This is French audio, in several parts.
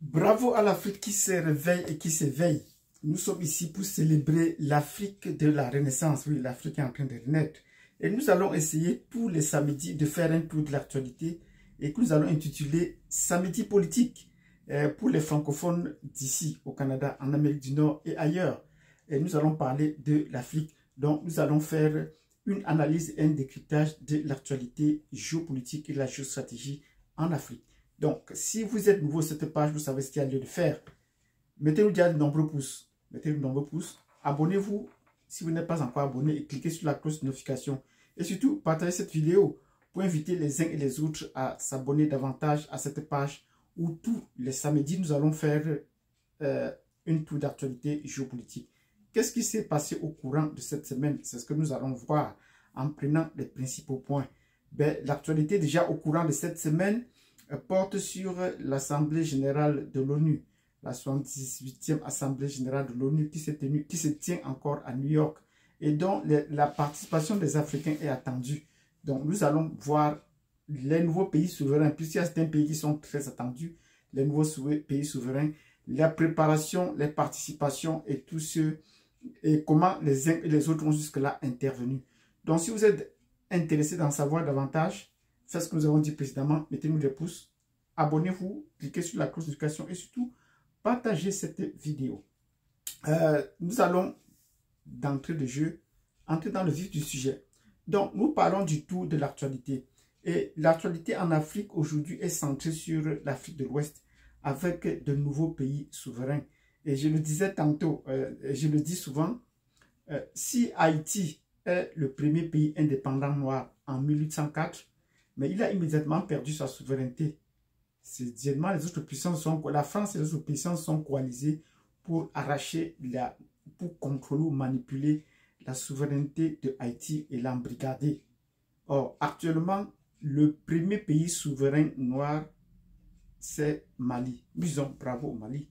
Bravo à l'Afrique qui se réveille et qui s'éveille. Nous sommes ici pour célébrer l'Afrique de la Renaissance. Oui, l'Afrique est en train de renaître. Et nous allons essayer tous les samedis de faire un tour de l'actualité et que nous allons intituler Samedi politique pour les francophones d'ici au Canada, en Amérique du Nord et ailleurs. Et nous allons parler de l'Afrique. Donc, nous allons faire une analyse et un décryptage de l'actualité géopolitique et de la géostratégie en Afrique. Donc, si vous êtes nouveau sur cette page, vous savez ce qu'il y a lieu de faire. Mettez-nous déjà de nombreux pouces. Mettez-nous de nombreux pouces. Abonnez-vous si vous n'êtes pas encore abonné et cliquez sur la cloche de notification. Et surtout, partagez cette vidéo pour inviter les uns et les autres à s'abonner davantage à cette page où tous les samedis, nous allons faire une tour d'actualité géopolitique. Qu'est-ce qui s'est passé au courant de cette semaine? C'est ce que nous allons voir en prenant les principaux points. L'actualité déjà au courant de cette semaine porte sur l'Assemblée générale de l'ONU, la 78e Assemblée générale de l'ONU qui se tient encore à New York et dont la participation des Africains est attendue. Donc nous allons voir les nouveaux pays souverains, puisqu'il y a certains pays qui sont très attendus, les nouveaux pays souverains, la préparation, les participations et tout ce, et comment les uns et les autres ont jusque-là intervenu. Donc si vous êtes intéressé d'en savoir davantage, faites ce que nous avons dit précédemment, mettez-nous des pouces, abonnez-vous, cliquez sur la cloche de notification et surtout, partagez cette vidéo. Nous allons, d'entrée de jeu, entrer dans le vif du sujet. Donc, nous parlons du tour de l'actualité. Et l'actualité en Afrique aujourd'hui est centrée sur l'Afrique de l'Ouest avec de nouveaux pays souverains. Et je le disais tantôt, je le dis souvent, si Haïti est le premier pays indépendant noir en 1804, mais il a immédiatement perdu sa souveraineté. C'est-à-dire les autres puissances la France et les autres puissances sont coalisées pour arracher, pour contrôler ou manipuler la souveraineté de Haïti et l'embrigader. Or, actuellement, le premier pays souverain noir, c'est Mali. Disons bravo au Mali,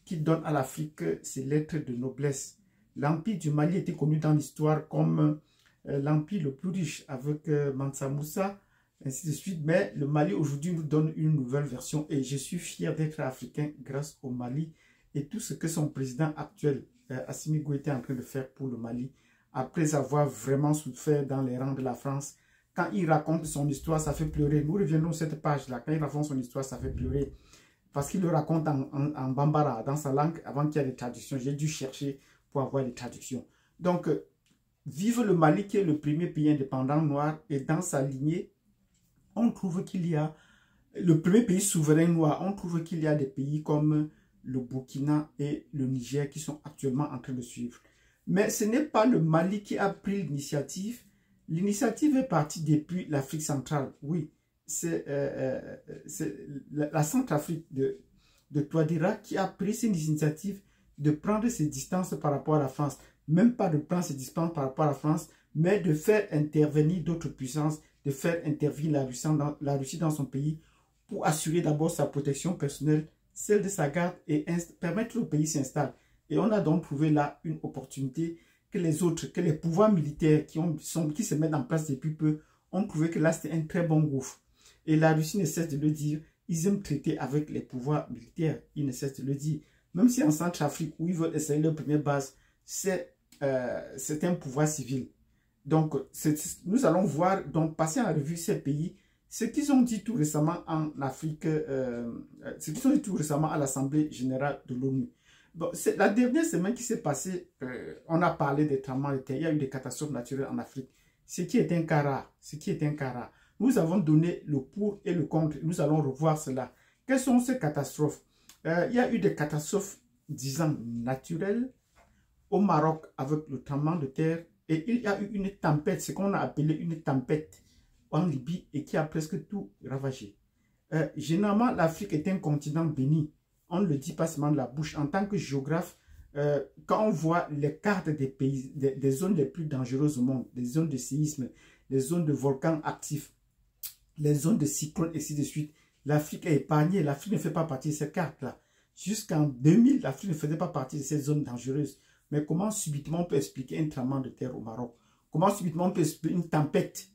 qui donne à l'Afrique ses lettres de noblesse. L'empire du Mali était connu dans l'histoire comme l'empire le plus riche avec Mansa Moussa, ainsi de suite. Mais le Mali aujourd'hui nous donne une nouvelle version et je suis fier d'être africain grâce au Mali et tout ce que son président actuel, Assimi Goïta, est en train de faire pour le Mali, après avoir vraiment souffert dans les rangs de la France. Quand il raconte son histoire, ça fait pleurer. Nous reviendrons sur cette page-là. Quand il raconte son histoire, ça fait pleurer. Parce qu'il le raconte en bambara, dans sa langue, avant qu'il y ait des traductions. J'ai dû chercher pour avoir des traductions. Donc, vive le Mali, qui est le premier pays indépendant noir, et dans sa lignée, on trouve qu'il y a le premier pays souverain noir. On trouve qu'il y a des pays comme le Burkina et le Niger qui sont actuellement en train de suivre. Mais ce n'est pas le Mali qui a pris l'initiative. L'initiative est partie depuis l'Afrique centrale. Oui, c'est la Centrafrique de Touadéra qui a pris cette initiative de prendre ses distances par rapport à la France. Même pas de prendre ses distances par rapport à la France, mais de faire intervenir d'autres puissances, de faire intervenir la Russie dans son pays pour assurer d'abord sa protection personnelle, celle de sa garde et permettre au pays s'installe. Et on a donc trouvé là une opportunité que les autres, que les pouvoirs militaires qui se mettent en place depuis peu, ont trouvé que là c'était un très bon gouffre. Et la Russie ne cesse de le dire, ils aiment traiter avec les pouvoirs militaires, ils ne cessent de le dire. Même si en Centrafrique, où ils veulent essayer leur première base, c'est un pouvoir civil. Donc, nous allons voir, donc passer en revue ces pays, ce qu'ils ont dit tout récemment en Afrique, ce qu'ils ont dit tout récemment à l'Assemblée générale de l'ONU. Bon, c'est la dernière semaine qui s'est passée, on a parlé des tremblements de terre, il y a eu des catastrophes naturelles en Afrique, ce qui est un cas rare, Nous avons donné le pour et le contre, nous allons revoir cela. Quelles sont ces catastrophes? Il y a eu des catastrophes, disons, naturelles au Maroc avec le tremblement de terre et il y a eu une tempête, ce qu'on a appelé une tempête en Libye et qui a presque tout ravagé. Généralement, l'Afrique est un continent béni. On ne le dit pas seulement de la bouche. En tant que géographe, quand on voit les cartes des pays, des zones les plus dangereuses au monde, des zones de séisme, les zones de volcans actifs, les zones de cyclones, et ainsi de suite, l'Afrique est épargnée. L'Afrique ne fait pas partie de ces cartes-là. Jusqu'en 2000, l'Afrique ne faisait pas partie de ces zones dangereuses. Mais comment subitement on peut expliquer un tremblement de terre au Maroc? Comment subitement on peut expliquer une tempête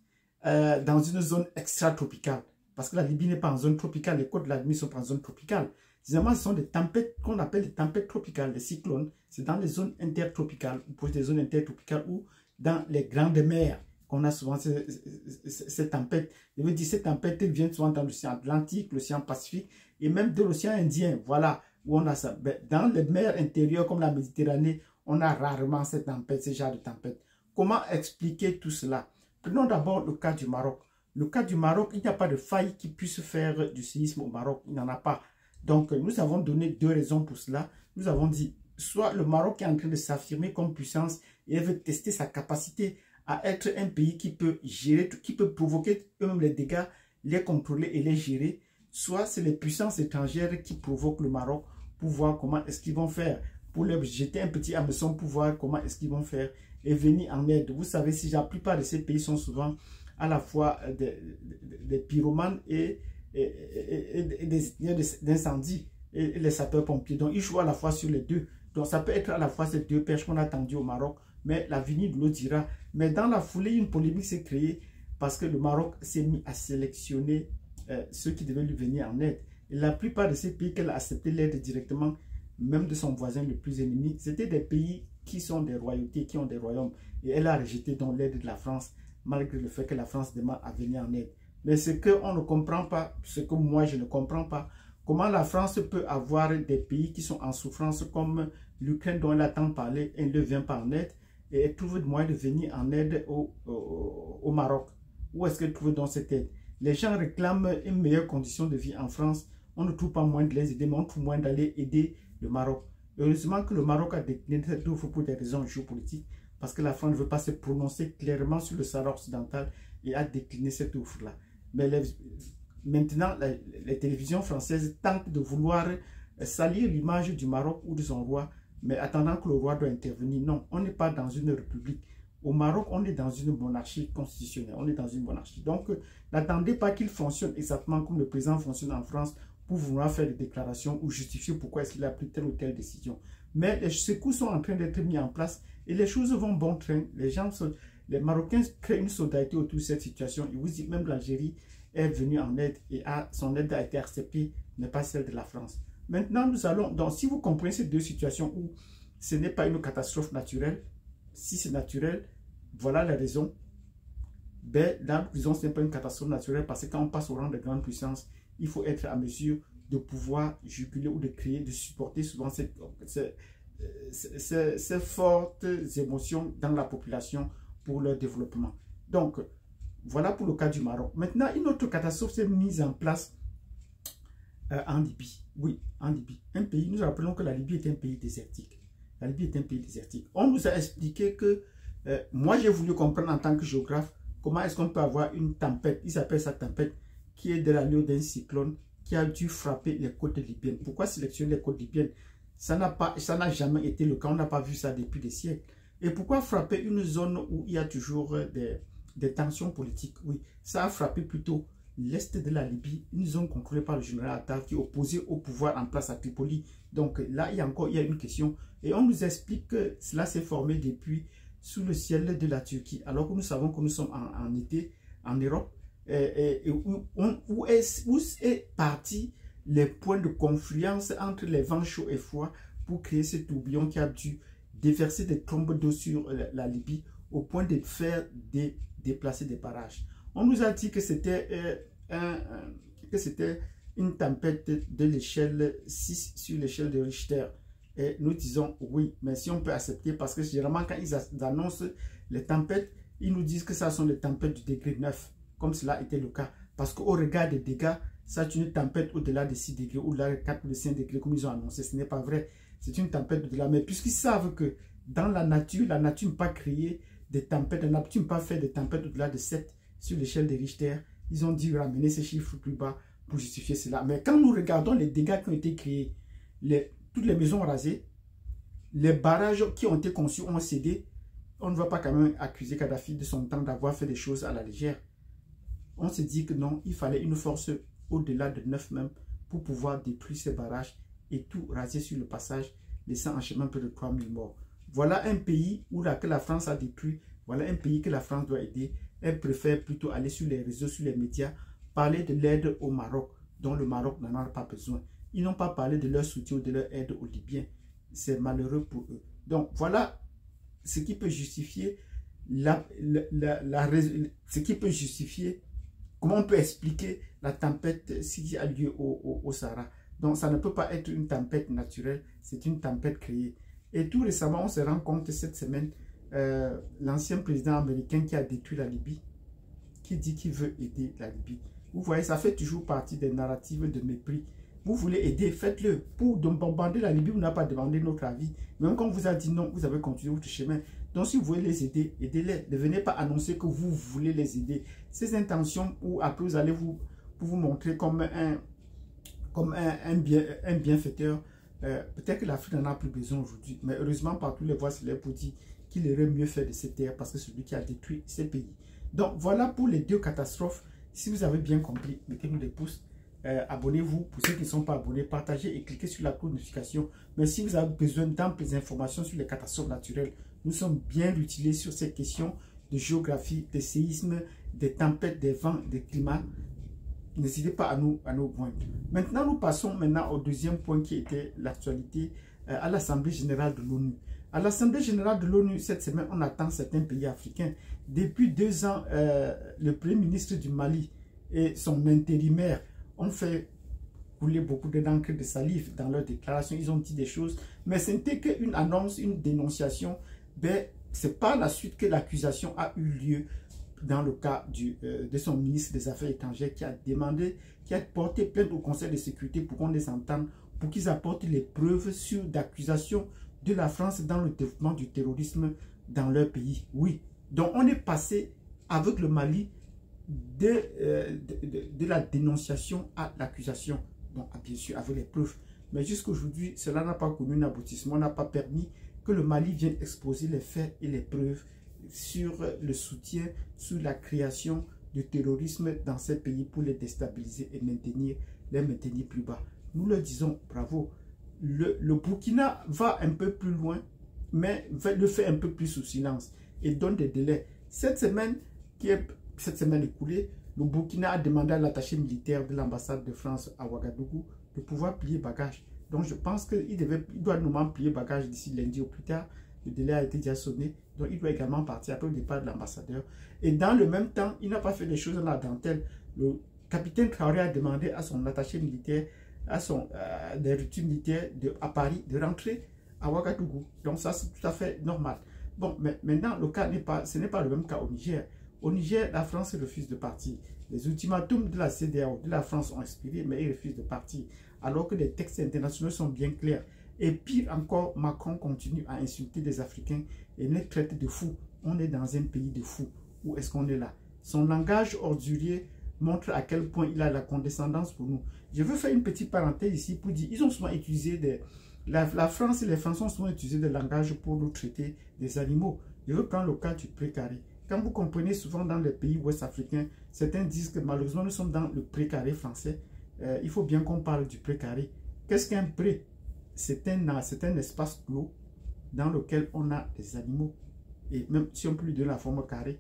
dans une zone extra-tropicale? parce que la Libye n'est pas en zone tropicale, les côtes de la Libye sont pas en zone tropicale. Généralement, ce sont des tempêtes qu'on appelle des tempêtes tropicales, les cyclones. C'est dans les zones intertropicales, ou pour des zones intertropicales, ou dans les grandes mers qu'on a souvent ces tempêtes. Je veux dire, ces tempêtes, elles viennent souvent dans l'océan Atlantique, l'océan Pacifique, et même de l'océan Indien, voilà, où on a ça. Dans les mers intérieures, comme la Méditerranée, on a rarement ces tempêtes, ce genre de tempêtes. Comment expliquer tout cela? Prenons d'abord le cas du Maroc. Le cas du Maroc, il n'y a pas de faille qui puisse faire du séisme au Maroc. Il n'y en a pas. Donc, nous avons donné deux raisons pour cela. Nous avons dit, soit le Maroc est en train de s'affirmer comme puissance et elle veut tester sa capacité à être un pays qui peut gérer, qui peut provoquer eux-mêmes les dégâts, les contrôler et les gérer. Soit c'est les puissances étrangères qui provoquent le Maroc pour voir comment est-ce qu'ils vont faire. Pour leur jeter un petit hameçon pour voir comment est-ce qu'ils vont faire et venir en aide. Vous savez, si la plupart de ces pays sont souvent à la fois des pyromanes et des incendies et les sapeurs-pompiers. Donc, ils jouent à la fois sur les deux. Donc, ça peut être à la fois ces deux perches qu'on a tendues au Maroc, mais l'avenir nous le dira. Mais dans la foulée, une polémique s'est créée parce que le Maroc s'est mis à sélectionner ceux qui devaient lui venir en aide. Et la plupart de ces pays qu'elle a accepté l'aide directement, même de son voisin le plus ennemi, c'était des pays qui sont des royautés, qui ont des royaumes. Et elle a rejeté donc l'aide de la France, malgré le fait que la France demande à venir en aide. Mais ce qu'on ne comprend pas, ce que moi je ne comprends pas, comment la France peut avoir des pays qui sont en souffrance comme l'Ukraine dont elle a tant parlé, elle ne vient pas en aide, et elle trouve le moyen de venir en aide au Maroc. Où est-ce qu'elle trouve donc cette aide? Les gens réclament une meilleure condition de vie en France. On ne trouve pas moins de les aider, mais on trouve moins d'aller aider le Maroc. Heureusement que le Maroc a décliné cette offre pour des raisons géopolitiques, parce que la France ne veut pas se prononcer clairement sur le Sahara occidental et a décliné cette offre-là. Mais maintenant, les télévisions françaises tentent de vouloir salir l'image du Maroc ou de son roi, mais attendant que le roi doit intervenir. Non, on n'est pas dans une république. Au Maroc, on est dans une monarchie constitutionnelle. On est dans une monarchie. Donc, n'attendez pas qu'il fonctionne exactement comme le président fonctionne en France pour vouloir faire des déclarations ou justifier pourquoi est-ce qu'il a pris telle ou telle décision. Mais les secours sont en train d'être mis en place et les choses vont bon train. Les Marocains créent une solidarité autour de cette situation. Et vous dites, même l'Algérie est venue en aide et son aide a été acceptée, mais pas celle de la France. Maintenant, nous allons, donc si vous comprenez ces deux situations où ce n'est pas une catastrophe naturelle, si c'est naturel, voilà la raison. Ben, là, disons, ce n'est pas une catastrophe naturelle parce que quand on passe au rang de grande puissance, il faut être à mesure de pouvoir juguler ou de créer, de supporter souvent ces fortes émotions dans la population pour leur développement. Donc, voilà pour le cas du Maroc. Maintenant, une autre catastrophe s'est mise en place en Libye. Oui, en Libye. Un pays, nous rappelons que la Libye est un pays désertique. La Libye est un pays désertique. On nous a expliqué que, moi j'ai voulu comprendre en tant que géographe, comment est-ce qu'on peut avoir une tempête, il s'appelle ça tempête, qui est de l'allure d'un cyclone qui a dû frapper les côtes libyennes. Pourquoi sélectionner les côtes libyennes? Ça n'a jamais été le cas, on n'a pas vu ça depuis des siècles. Et pourquoi frapper une zone où il y a toujours des tensions politiques? Oui, ça a frappé plutôt l'est de la Libye, une zone contrôlée par le général Haftar qui est opposé au pouvoir en place à Tripoli. Donc là, il y a une question. Et on nous explique que cela s'est formé depuis sous le ciel de la Turquie. Alors que nous savons que nous sommes en été en Europe. Où est parti les points de confluence entre les vents chauds et froids pour créer ce tourbillon qui a dû déverser des trombes d'eau sur la Libye au point de faire déplacer des barrages. On nous a dit que c'était une tempête de l'échelle 6 sur l'échelle de Richter. Et nous disons oui, mais si on peut accepter, parce que généralement quand ils annoncent les tempêtes, ils nous disent que ça sont les tempêtes du degré 9, comme cela était le cas. Parce qu'au regard des dégâts, ça est une tempête au-delà de 6 degrés, au-delà de 4 ou de 5 degrés, comme ils ont annoncé. Ce n'est pas vrai. C'est une tempête au-delà. Mais puisqu'ils savent que dans la nature ne peut pas créer des tempêtes, la nature ne peut pas faire des tempêtes au-delà de 7 sur l'échelle de Richter, ils ont dû ramener ces chiffres plus bas pour justifier cela. Mais quand nous regardons les dégâts qui ont été créés, toutes les maisons rasées, les barrages qui ont été conçus ont cédé, on ne va pas quand même accuser Kadhafi de son temps d'avoir fait des choses à la légère. On se dit que non, il fallait une force au-delà de 9 même pour pouvoir détruire ces barrages et tout raser sur le passage, laissant en chemin près de 3000 morts. Voilà un pays que la France a détruit, voilà un pays que la France doit aider. Elle préfère plutôt aller sur les réseaux, sur les médias, parlé de l'aide au Maroc, dont le Maroc n'en a pas besoin. Ils n'ont pas parlé de leur soutien ou de leur aide aux Libyens. C'est malheureux pour eux. Donc voilà ce qui peut justifier ce qui peut justifier comment on peut expliquer la tempête qui a lieu au Sahara. Donc ça ne peut pas être une tempête naturelle, c'est une tempête créée. Et tout récemment, on se rend compte cette semaine, l'ancien président américain qui a détruit la Libye, qui dit qu'il veut aider la Libye. Vous voyez, ça fait toujours partie des narratives de mépris. Vous voulez aider, faites-le. Pour bombarder la Libye, vous n'avez pas demandé notre avis. Même quand on vous a dit non, vous avez continué votre chemin. Donc si vous voulez les aider, aidez-les. Ne venez pas annoncer que vous voulez les aider. Ces intentions, où après vous allez vous montrer comme un bienfaiteur. Peut-être que l'Afrique n'en a plus besoin aujourd'hui. Mais heureusement, partout les voix s'élèvent pour dire qu'il aurait mieux fait de ces terres parce que c'est lui qui a détruit ces pays. Donc voilà pour les deux catastrophes. Si vous avez bien compris, mettez-nous des pouces. Abonnez-vous. Pour ceux qui ne sont pas abonnés, partagez et cliquez sur la cloche de notification. Mais si vous avez besoin d'amples informations sur les catastrophes naturelles, nous sommes bien utilisés sur ces questions de géographie, des séismes, des tempêtes, des vents, des climats. N'hésitez pas à nous joindre. Maintenant, nous passons au deuxième point qui était l'actualité à l'Assemblée générale de l'ONU. À l'Assemblée générale de l'ONU, cette semaine, on attend certains pays africains. Depuis 2 ans, le Premier ministre du Mali et son intérimaire ont fait couler beaucoup d'encre de salive dans leurs déclarations. Ils ont dit des choses, mais ce n'était qu'une annonce, une dénonciation. Ben, c'est par la suite que l'accusation a eu lieu dans le cas de son ministre des Affaires étrangères qui a porté plainte au Conseil de sécurité pour qu'on les entende, pour qu'ils apportent les preuves sur l'accusations de la France dans le développement du terrorisme dans leur pays. Oui, donc on est passé avec le Mali de la dénonciation à l'accusation, donc bien sûr avec les preuves. Mais jusqu'aujourd'hui, cela n'a pas connu un aboutissement, n'a pas permis que le Mali vienne exposer les faits et les preuves sur le soutien, sur la création du terrorisme dans ces pays pour les déstabiliser et les maintenir plus bas. Nous leur disons bravo. Le Burkina va un peu plus loin, mais le fait un peu plus sous silence et donne des délais. Cette semaine écoulée, le Burkina a demandé à l'attaché militaire de l'ambassade de France à Ouagadougou de pouvoir plier bagage. Donc je pense qu'il doit normalement plier bagage d'ici lundi au plus tard. Le délai a été déjà sonné, donc il doit également partir après le départ de l'ambassadeur. Et dans le même temps, il n'a pas fait les choses dans la dentelle. Le capitaine Traoré a demandé à son attaché militaire, à des routines militaires à Paris, de rentrer à Ouagadougou. Donc ça, c'est tout à fait normal. Bon, mais maintenant, ce n'est pas le même cas au Niger. Au Niger, la France refuse de partir. Les ultimatums de la CEDEAO, de la France ont expiré, mais ils refusent de partir. Alors que les textes internationaux sont bien clairs. Et pire encore, Macron continue à insulter des Africains et les traite de fous. On est dans un pays de fous. Où est-ce qu'on est là? Son langage ordurier montre à quel point il a la condescendance pour nous. Je veux faire une petite parenthèse ici pour dire, ils ont souvent utilisé la France et les Français ont souvent utilisé des langages pour nous traiter des animaux. Je veux prendre le cas du précaré. Quand vous comprenez souvent dans les pays ouest-africains, certains disent que malheureusement nous sommes dans le précaré français. Il faut bien qu'on parle du précaré. Qu'est-ce qu'un pré? C'est un espace clos dans lequel on a des animaux. Et même si on peut lui donner la forme carrée.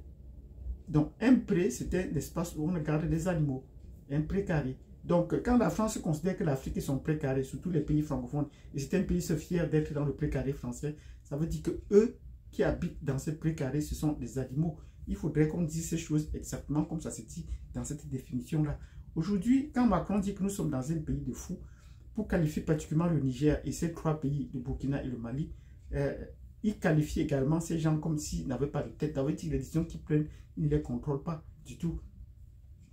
Donc un pré, c'est un espace où on garde des animaux. Un pré carré. Donc quand la France considère que l'Afrique est son pré carré, surtout les pays francophones, et c'est un pays se fier d'être dans le pré carré français, ça veut dire que eux qui habitent dans ce pré carré, ce sont des animaux. Il faudrait qu'on dise ces choses exactement comme ça se dit dans cette définition-là. Aujourd'hui, quand Macron dit que nous sommes dans un pays de fous, pour qualifier particulièrement le Niger et ces 3 pays, le Burkina et le Mali, il qualifie également ces gens comme s'ils n'avaient pas de tête. Ça veut dire que les décisions qu'ils prennent, ils ne les contrôlent pas du tout.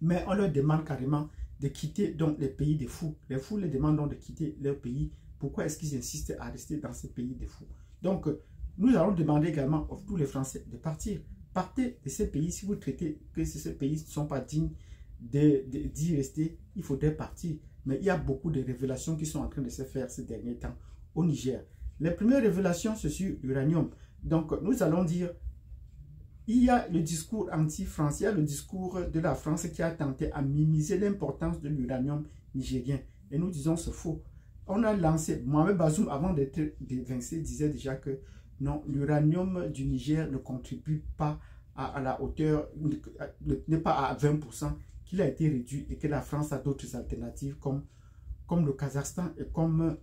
Mais on leur demande carrément de quitter donc les pays des fous. Les fous les demandent donc de quitter leur pays. Pourquoi est-ce qu'ils insistent à rester dans ces pays des fous? Donc, nous allons demander également à tous les Français de partir. Partez de ces pays. Si vous traitez que ces pays ne sont pas dignes d'y rester, il faudrait partir. Mais il y a beaucoup de révélations qui sont en train de se faire ces derniers temps au Niger. Les premières révélations, c'est sur l'uranium. Donc, nous allons dire, il y a le discours anti-français, il y a le discours de la France qui a tenté à minimiser l'importance de l'uranium nigérien. Et nous disons, c'est faux. On a lancé, Mohamed Bazoum, avant d'être évincé, disait déjà que non, l'uranium du Niger ne contribue pas à la hauteur, n'est pas à 20% qu'il a été réduit et que la France a d'autres alternatives comme le Kazakhstan et comme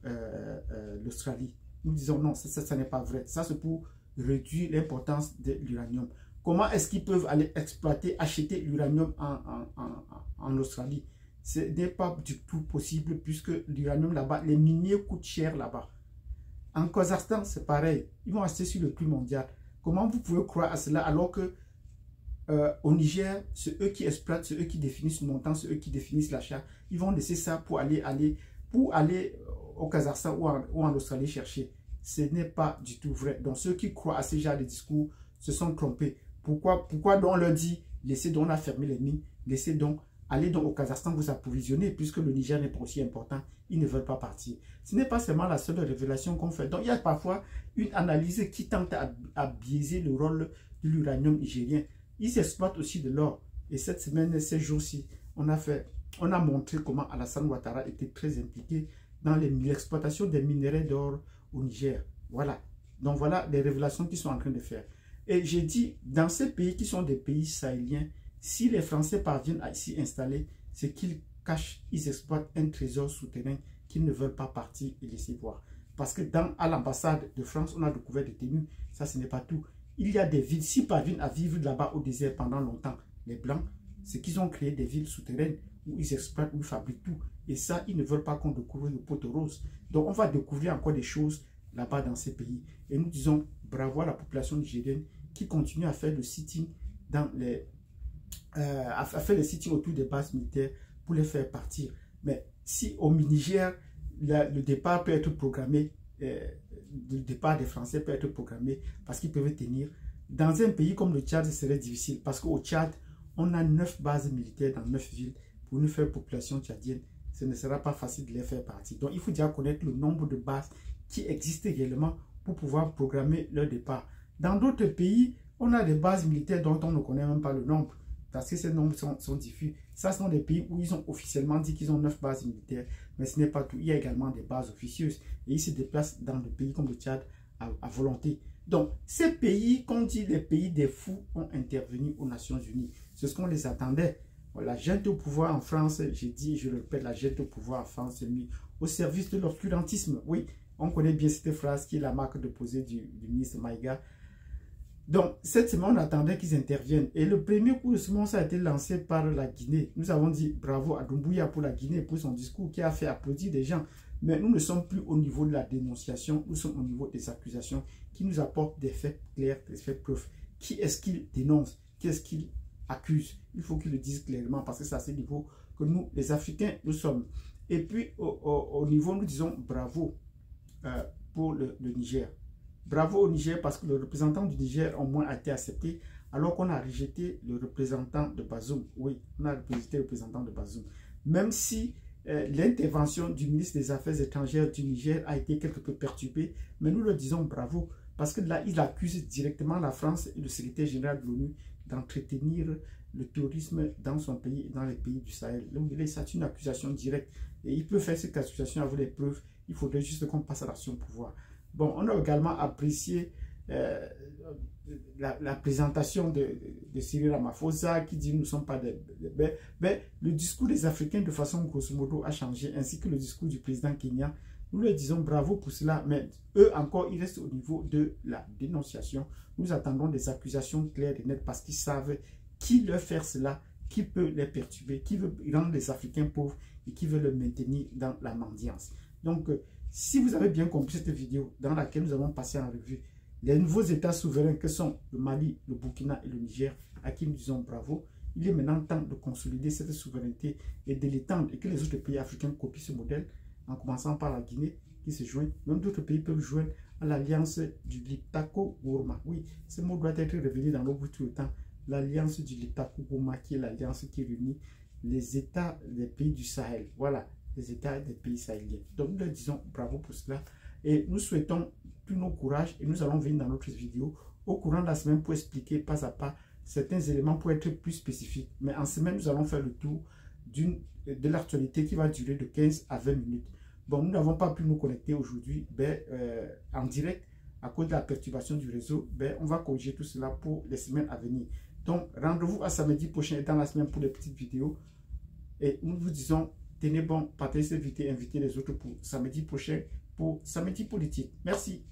l'Australie. Nous disons non, ça n'est pas vrai. Ça, c'est pour réduire l'importance de l'uranium. Comment est-ce qu'ils peuvent aller exploiter, acheter l'uranium en Australie? Ce n'est pas du tout possible puisque l'uranium là-bas, les miniers coûtent cher là-bas. En Kazakhstan, c'est pareil. Ils vont acheter sur le prix mondial. Comment vous pouvez croire à cela alors que au Niger, c'est eux qui exploitent, c'est eux qui définissent le montant, c'est eux qui définissent l'achat. Ils vont laisser ça pour aller au Kazakhstan ou en Australie chercher. Ce n'est pas du tout vrai. Donc ceux qui croient à ce genre de discours se sont trompés. Pourquoi donc on leur dit, laissez donc la fermer les mines, laissez donc, aller donc au Kazakhstan vous approvisionner, puisque le Niger n'est pas aussi important, ils ne veulent pas partir. Ce n'est pas seulement la seule révélation qu'on fait. Donc il y a parfois une analyse qui tente à biaiser le rôle de l'uranium nigérien. Ils exploitent aussi de l'or. Et cette semaine, ces jours-ci, on a montré comment Alassane Ouattara était très impliqué dans l'exploitation des minerais d'or au Niger. Voilà. Donc voilà les révélations qu'ils sont en train de faire. Et j'ai dit, dans ces pays qui sont des pays sahéliens, si les Français parviennent à s'y installer, c'est qu'ils cachent, ils exploitent un trésor souterrain qu'ils ne veulent pas partir et laisser voir. Parce que à l'ambassade de France, on a découvert des tenues. Ça, ce n'est pas tout. Il y a des villes, s'ils parviennent à vivre là-bas au désert pendant longtemps, les Blancs, c'est qu'ils ont créé des villes souterraines où ils exploitent, où ils fabriquent tout. Et ça, ils ne veulent pas qu'on découvre le pot rose. Donc, on va découvrir encore des choses là-bas dans ces pays. Et nous disons bravo à la population nigérienne qui continue à faire le sitting à faire le sitting autour des bases militaires pour les faire partir. Mais si au Niger, le départ peut être programmé, le départ des Français peut être programmé parce qu'ils peuvent tenir. Dans un pays comme le Tchad, ce serait difficile parce qu'au Tchad, on a 9 bases militaires dans 9 villes. Pour une faible population tchadienne, ce ne sera pas facile de les faire partir. Donc, il faut déjà connaître le nombre de bases qui existent réellement pour pouvoir programmer leur départ. Dans d'autres pays, on a des bases militaires dont on ne connaît même pas le nombre parce que ces nombres sont diffus. Ça, ce sont des pays où ils ont officiellement dit qu'ils ont 9 bases militaires, mais ce n'est pas tout. Il y a également des bases officieuses et ils se déplacent dans des pays comme le Tchad à volonté. Donc, ces pays, qu'on dit les pays des fous, ont intervenu aux Nations Unies. C'est ce qu'on les attendait. La junte au pouvoir en France, j'ai dit, je le répète, la junte au pouvoir en France est mise au service de l'obscurantisme. Oui, on connaît bien cette phrase qui est la marque de posée du ministre Maïga. Donc, cette semaine, on attendait qu'ils interviennent. Et le premier coup de semence a été lancé par la Guinée. Nous avons dit bravo à Doumbouya pour la Guinée, pour son discours qui a fait applaudir des gens. Mais nous ne sommes plus au niveau de la dénonciation, nous sommes au niveau des accusations qui nous apportent des faits clairs, des faits preuves. Qui est-ce qu'il dénonce? Qui est-ce qu'il accuse? Il faut qu'ils le disent clairement parce que c'est à ce niveau que nous, les Africains, nous sommes. Et puis, au niveau, nous disons bravo pour le Niger. Bravo au Niger parce que le représentant du Niger au moins a été accepté alors qu'on a rejeté le représentant de Bazoum. Oui, on a rejeté le représentant de Bazoum. Même si l'intervention du ministre des Affaires étrangères du Niger a été quelque peu perturbée, mais nous le disons bravo parce que là, il accuse directement la France et le secrétaire général de l'ONU d'entretenir le terrorisme dans son pays et dans les pays du Sahel. Donc, c'est une accusation directe et il peut faire cette accusation avec les preuves. Il faudrait juste qu'on passe à l'action pouvoir. Bon, on a également apprécié la présentation de Cyril Ramaphosa qui dit nous ne sommes pas des... Mais le discours des Africains de façon grosso modo a changé, ainsi que le discours du président Kenya. Nous leur disons bravo pour cela, mais eux encore, ils restent au niveau de la dénonciation. Nous attendons des accusations claires et nettes parce qu'ils savent qui leur faire cela, qui peut les perturber, qui veut rendre les Africains pauvres et qui veut les maintenir dans la mendiance. Donc, si vous avez bien compris cette vidéo dans laquelle nous avons passé en revue les nouveaux États souverains que sont le Mali, le Burkina et le Niger, à qui nous disons bravo, il est maintenant temps de consolider cette souveraineté et de l'étendre et que les autres pays africains copient ce modèle, en commençant par la Guinée qui se joint. Même d'autres pays peuvent joindre à l'alliance du Liptako-Gourma. Oui, ce mot doit être revenu dans l'eau tout le temps. L'alliance du Liptako-Gourma qui est l'alliance qui réunit les États des pays du Sahel. Voilà. Les États des pays sahéliens. Donc nous leur disons bravo pour cela et nous souhaitons plus nos courage et nous allons venir dans notre vidéo au courant de la semaine pour expliquer pas à pas certains éléments pour être plus spécifiques. Mais en semaine, nous allons faire le tour de l'actualité qui va durer de 15 à 20 minutes. Bon, nous n'avons pas pu nous connecter aujourd'hui en direct à cause de la perturbation du réseau. On va corriger tout cela pour les semaines à venir. Donc, rendez-vous à samedi prochain et dans la semaine pour les petites vidéos. Et nous vous disons, tenez bon, partagez cette vidéo, invitez les autres pour samedi prochain, pour Samedi Politique. Merci.